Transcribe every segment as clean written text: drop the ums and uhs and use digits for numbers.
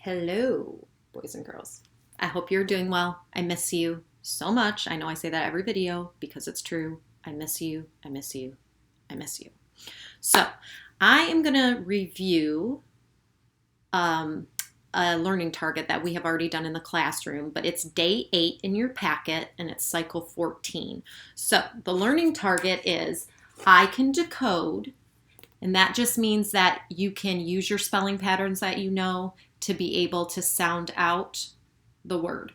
Hello, boys and girls. I hope you're doing well. I miss you so much. I know I say that every video because it's true. I miss you. I miss you. I miss you. So I am going to review a learning target that we have already done in the classroom, but it's day 8 in your packet and it's cycle 14. So the learning target is I can decode, and that just means that you can use your spelling patterns that you know to be able to sound out the word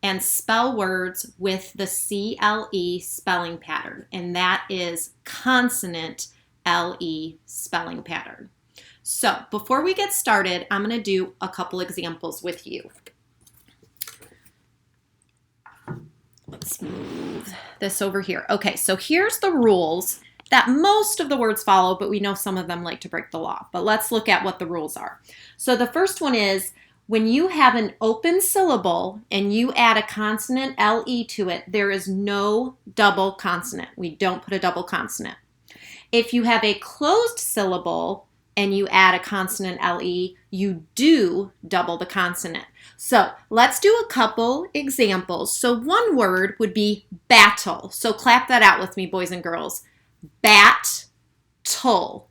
and spell words with the CLE spelling pattern, and that is consonant LE spelling pattern. So before we get started, I'm going to do a couple examples with you. Let's move this over here. Okay, so here's the rules that most of the words follow, but we know some of them like to break the law. But let's look at what the rules are. So the first one is when you have an open syllable and you add a consonant LE to it, there is no double consonant. We don't put a double consonant. If you have a closed syllable and you add a consonant LE, you do double the consonant. So let's do a couple examples. So one word would be battle. So clap that out with me, boys and girls. Bat-tle.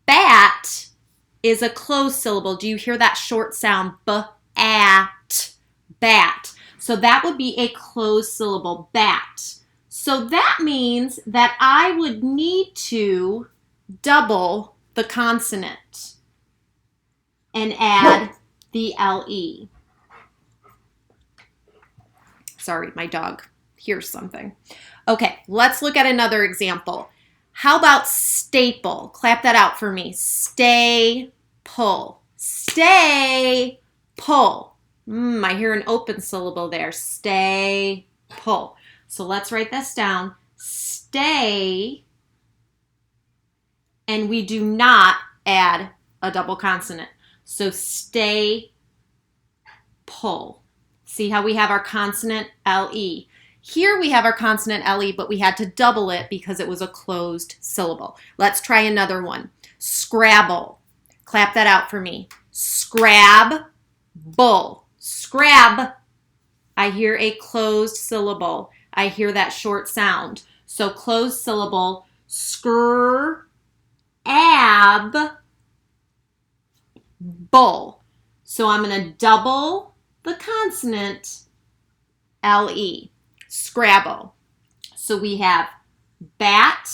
Bat is a closed syllable. Do you hear that short sound? B-at, bat. So that would be a closed syllable, bat. So that means that I would need to double the consonant and add the LE. Sorry, my dog hears something. Okay, let's look at another example. How about staple? Clap that out for me. Stay, pull. Stay, pull. I hear an open syllable there. Stay, pull. So let's write this down. Stay, and we do not add a double consonant. So stay, pull. See how we have our consonant LE. Here we have our consonant LE, but we had to double it because it was a closed syllable. Let's try another one. Scrabble. Clap that out for me. Scrab, bull. Scrab. I hear a closed syllable. I hear that short sound. So closed syllable, scr, ab, bull. So I'm going to double the consonant LE. Scrabble. So we have bat,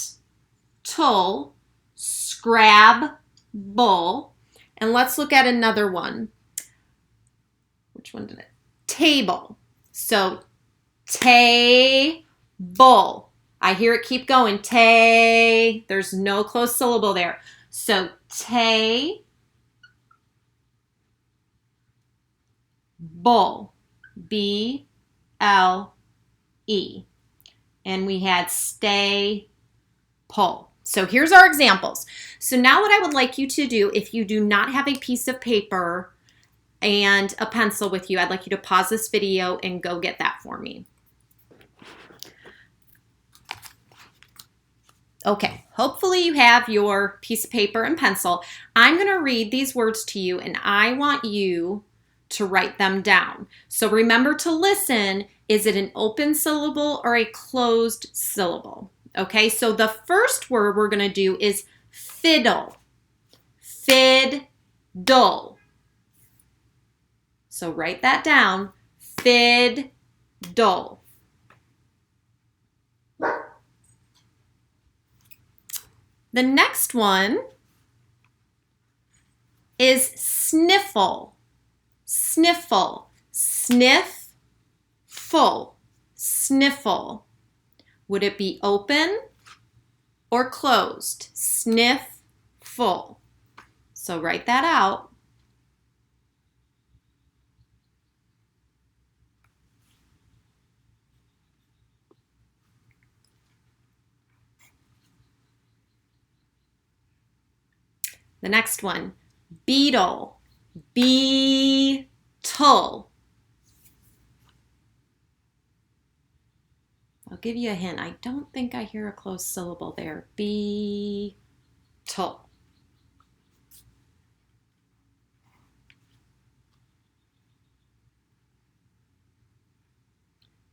tull, scrab, bull. And let's look at another one. Which one did it? Table. So table. I hear it keep going. There's no closed syllable there. So bull. B-L-E. And we had stay, pull. So here's our examples. So now what I would like you to do, if you do not have a piece of paper and a pencil with you, I'd like you to pause this video and go get that for me. Okay, hopefully you have your piece of paper and pencil. I'm going to read these words to you and I want you to write them down. So remember to listen. Is it an open syllable or a closed syllable? Okay, so the first word we're going to do is fiddle. Fiddle. So write that down. Fiddle. The next one is sniffle. Sniffle. Sniff, full. Sniffle. Would it be open or closed? Sniff, full. So write that out. The next one, beetle. Beetle. I'll give you a hint. I don't think I hear a closed syllable there. Beetle.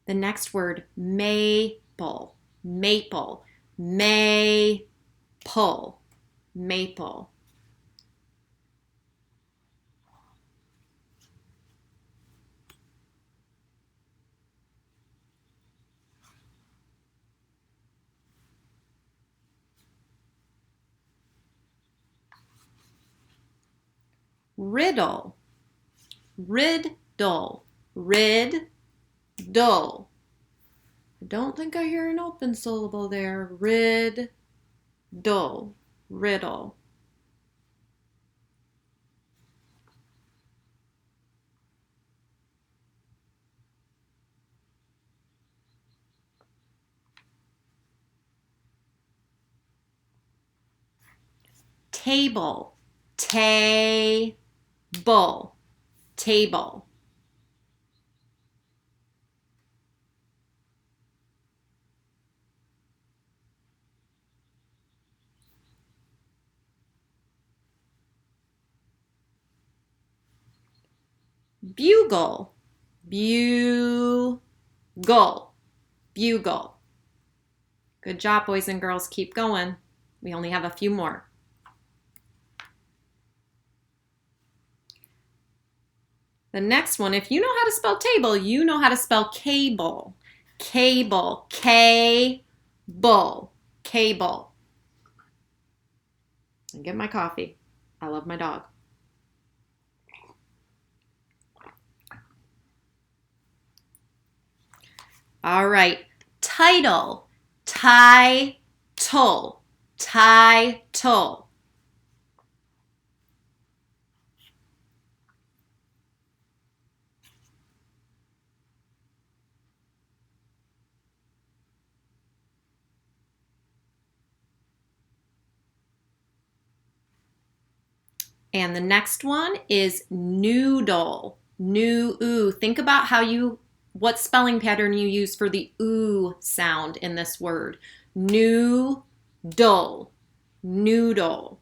The next word, maple, maple, maple, maple. Riddle, riddle, riddle. I don't think I hear an open syllable there. Riddle, riddle. Table, table, table. Bugle, bugle, bugle. Good job, boys and girls. Keep going. We only have a few more. The next one, if you know how to spell table, you know how to spell cable. Cable, cable, cable. And get my coffee. I love my dog. All right, title, title, title. And the next one is noodle, new. Think about what spelling pattern you use for the oo sound in this word. Noodle, noodle.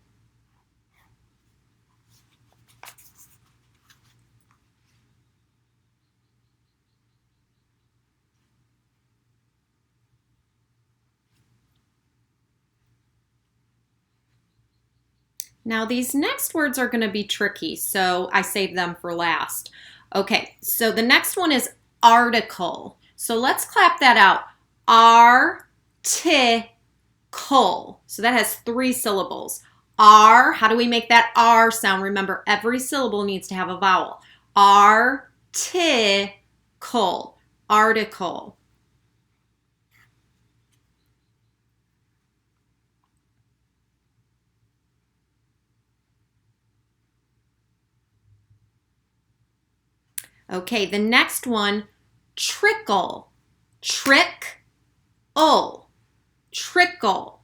Now these next words are going to be tricky, so I saved them for last. Okay, so the next one is article. So let's clap that out. Article. So that has 3 syllables. R, how do we make that R sound? Remember, every syllable needs to have a vowel. Article, article. Okay, the next one, trickle, trickle, trickle.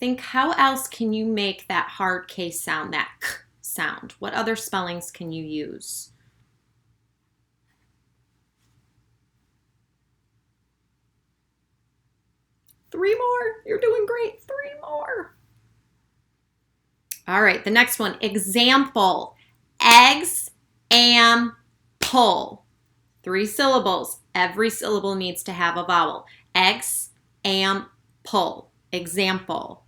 Think, how else can you make that hard K sound, that K sound? What other spellings can you use? Three more. You're doing great. 3 more. All right, the next one, example, eggs, pull. 3 syllables. Every syllable needs to have a vowel. Eggs, pull. Example.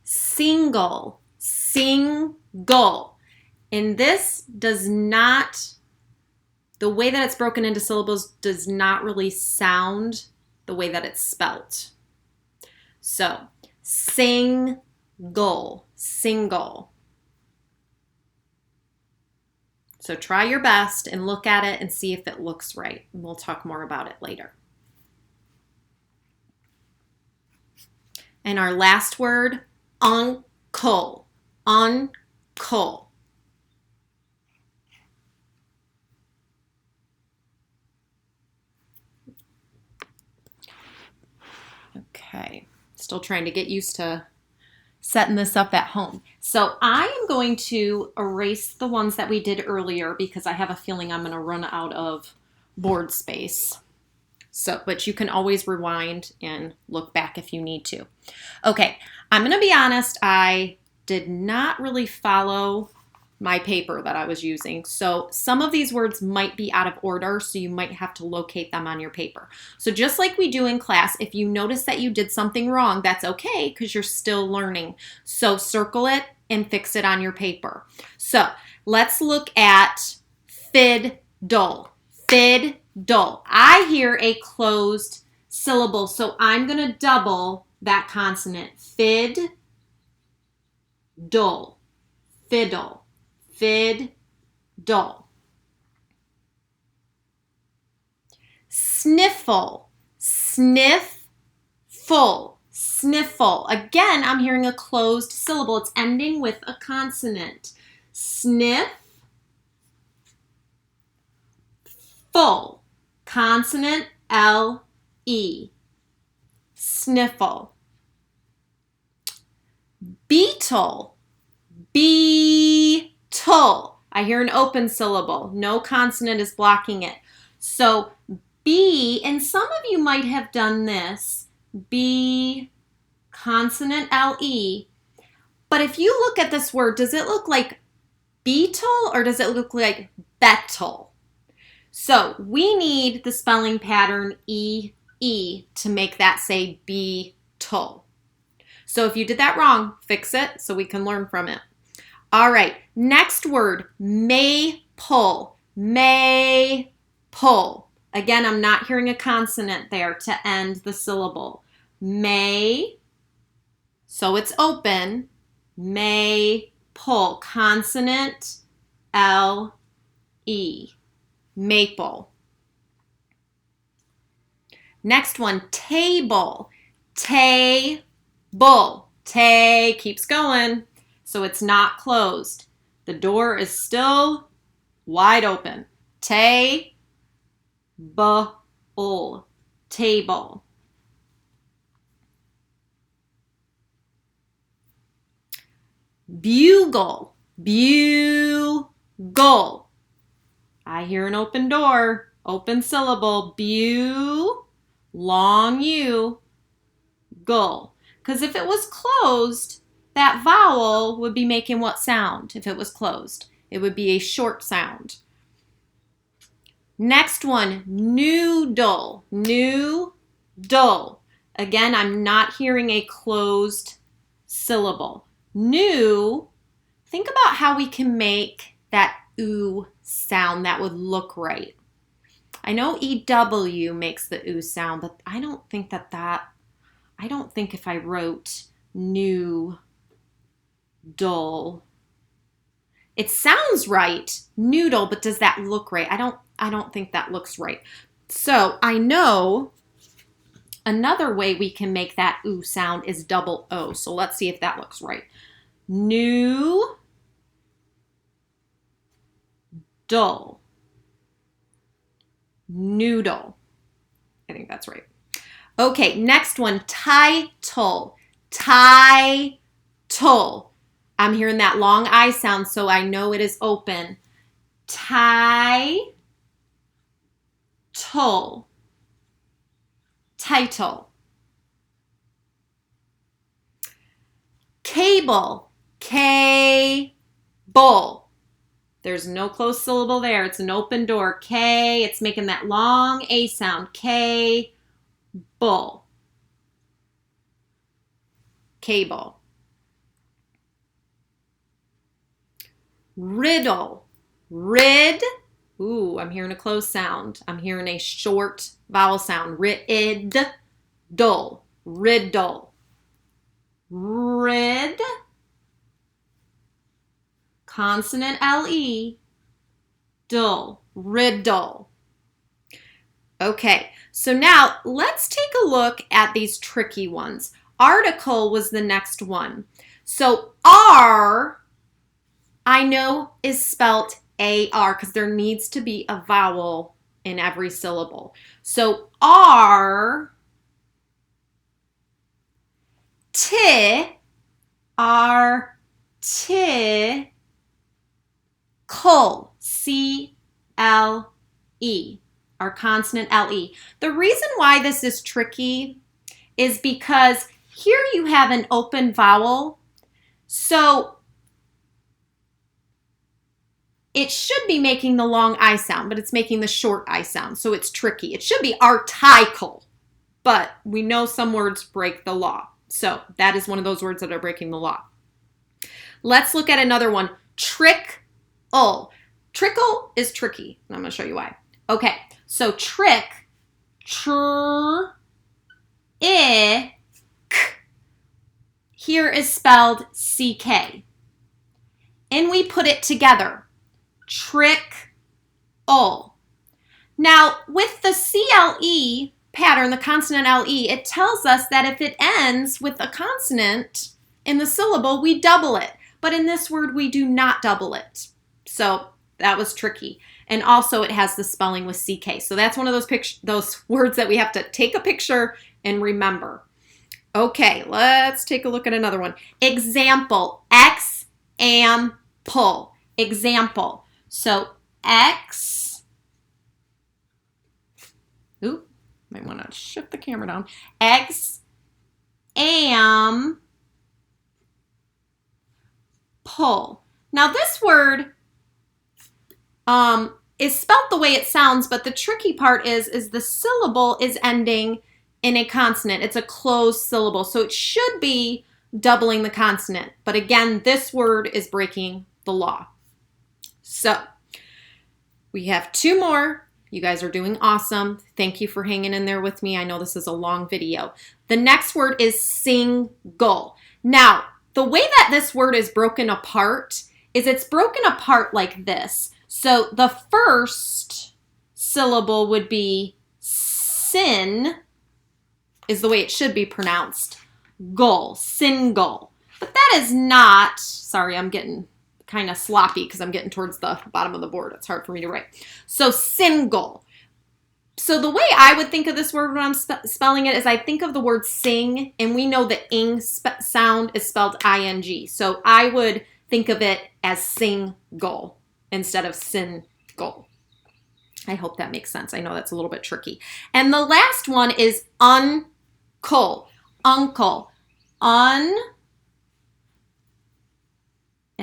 Single, single. And this does not, the way that it's broken into syllables does not really sound the way that it's spelt. So, single, single. So try your best and look at it and see if it looks right. And we'll talk more about it later. And our last word, uncle, uncle. Okay, still trying to get used to setting this up at home. So I am going to erase the ones that we did earlier because I have a feeling I'm going to run out of board space. So, but you can always rewind and look back if you need to. Okay, I'm going to be honest, I did not really follow my paper that I was using. So some of these words might be out of order, so you might have to locate them on your paper. So just like we do in class, if you notice that you did something wrong, that's okay because you're still learning. So circle it and fix it on your paper. So let's look at fiddle. Fiddle. I hear a closed syllable, so I'm going to double that consonant. Fiddle. Fiddle. Fiddle. Sniffle. Sniffle. Sniffle. Again, I'm hearing a closed syllable. It's ending with a consonant. Sniff. Full. Consonant L-E. Sniffle. Beetle. Beetle. I hear an open syllable. No consonant is blocking it. So B, and some of you might have done this, B, consonant L-E. But if you look at this word, does it look like beetle or does it look like beetle? So we need the spelling pattern E-E to make that say beetle. So if you did that wrong, fix it so we can learn from it. All right, next word, maple. Maple. Again, I'm not hearing a consonant there to end the syllable. May, so it's open. Maple, consonant L-E. Maple. Next one, table. Table. Tay keeps going, so it's not closed. The door is still wide open. Table. Table. Bugle. Bugle. I hear an open door, open syllable, long U, gull. Because if it was closed, that vowel would be making what sound if it was closed? It would be a short sound. Next one, noodle. Noodle. Again, I'm not hearing a closed syllable. New, think about how we can make that oo sound that would look right. I know EW makes the oo sound, but I don't think if I wrote new dull, it sounds right, noodle, but does that look right? I don't think that looks right. So I know another way we can make that oo sound is double O. So let's see if that looks right. New dull. Noodle. I think that's right. Okay, next one, title. Title. I'm hearing that long I sound, so I know it is open. Title. Title. Cable. Cable. There's no closed syllable there. It's an open door. K. It's making that long A sound. Cable. Cable. Riddle. Rid. Ooh, I'm hearing a closed sound. I'm hearing a short vowel sound. Riddle. Riddle. Rid. Consonant L-E. Dull. Riddle. Okay, so now let's take a look at these tricky ones. Article was the next one. So R, I know, is spelt A-R because there needs to be a vowel in every syllable. So R, T, R, T, Cull, C-L-E, our consonant LE. The reason why this is tricky is because here you have an open vowel, so it should be making the long I sound, but it's making the short I sound, so it's tricky. It should be article, but we know some words break the law. So that is one of those words that are breaking the law. Let's look at another one, trickle. Trickle is tricky, and I'm going to show you why. Okay, so trick, I, k, here is spelled CK. And we put it together, trickle. Now, with the CLE pattern, the consonant LE, it tells us that if it ends with a consonant in the syllable, we double it. But in this word, we do not double it. So that was tricky. And also it has the spelling with CK. So that's one of those words that we have to take a picture and remember. Okay, let's take a look at another one. Example, example. Example. So X, oop, might want to shift the camera down. Pull. Now this word is spelled the way it sounds, but the tricky part is the syllable is ending in a consonant. It's a closed syllable, so it should be doubling the consonant. But again, this word is breaking the law. So we have two more. You guys are doing awesome. Thank you for hanging in there with me. I know this is a long video. The next word is single. Now, the way that this word is broken apart is it's broken apart like this. So the first syllable would be sin, is the way it should be pronounced. Gull, single. But that is not, sorry, I'm getting kind of sloppy because I'm getting towards the bottom of the board. It's hard for me to write. So single. So the way I would think of this word when I'm spelling it is I think of the word sing, and we know the ing sound is spelled ing. So I would think of it as single instead of single. I hope that makes sense. I know that's a little bit tricky. And the last one is uncle. Uncle. And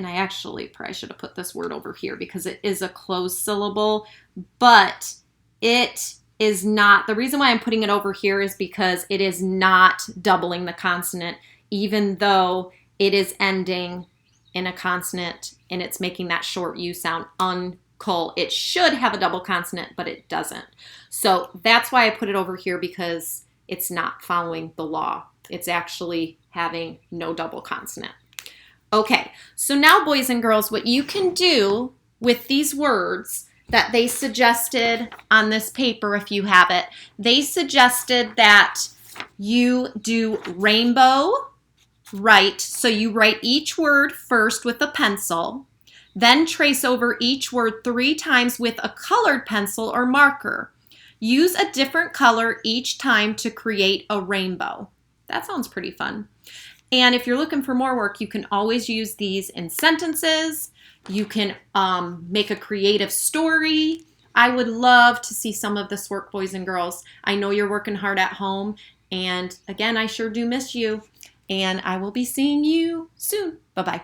I actually probably should have put this word over here because it is a closed syllable, but it is not. The reason why I'm putting it over here is because it is not doubling the consonant, even though it is ending in a consonant and it's making that short U sound, uncle. It should have a double consonant, but it doesn't. So that's why I put it over here, because it's not following the law. It's actually having no double consonant. Okay, so now boys and girls, what you can do with these words that they suggested on this paper, if you have it, they suggested that you do rainbow, right? So you write each word first with a pencil, then trace over each word 3 times with a colored pencil or marker. Use a different color each time to create a rainbow. That sounds pretty fun. And if you're looking for more work, you can always use these in sentences. You can make a creative story. I would love to see some of this work, boys and girls. I know you're working hard at home. And again, I sure do miss you. And I will be seeing you soon. Bye-bye.